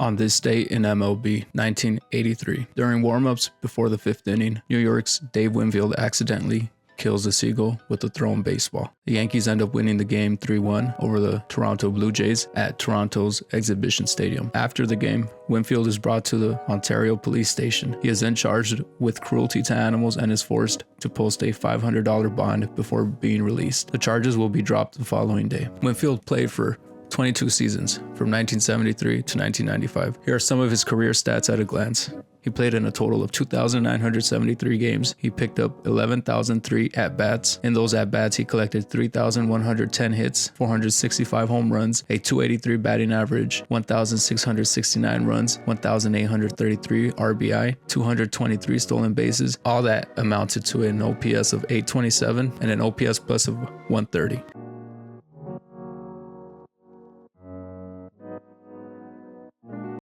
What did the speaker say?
On this date in MLB 1983, during warm-ups before the 5th inning, New York's Dave Winfield accidentally kills the Seagull with a thrown baseball. The Yankees end up winning the game 3-1 over the Toronto Blue Jays at Toronto's Exhibition Stadium. After the game, Winfield is brought to the Ontario Police Station. He is then charged with cruelty to animals and is forced to post a $500 bond before being released. The charges will be dropped the following day. Winfield played for 22 seasons, from 1973 to 1995. Here are some of his career stats at a glance. He played in a total of 2,973 games. He picked up 11,003 at-bats. In those at-bats, he collected 3,110 hits, 465 home runs, a .283 batting average, 1,669 runs, 1,833 RBI, 223 stolen bases. All that amounted to an OPS of 827 and an OPS plus of 130.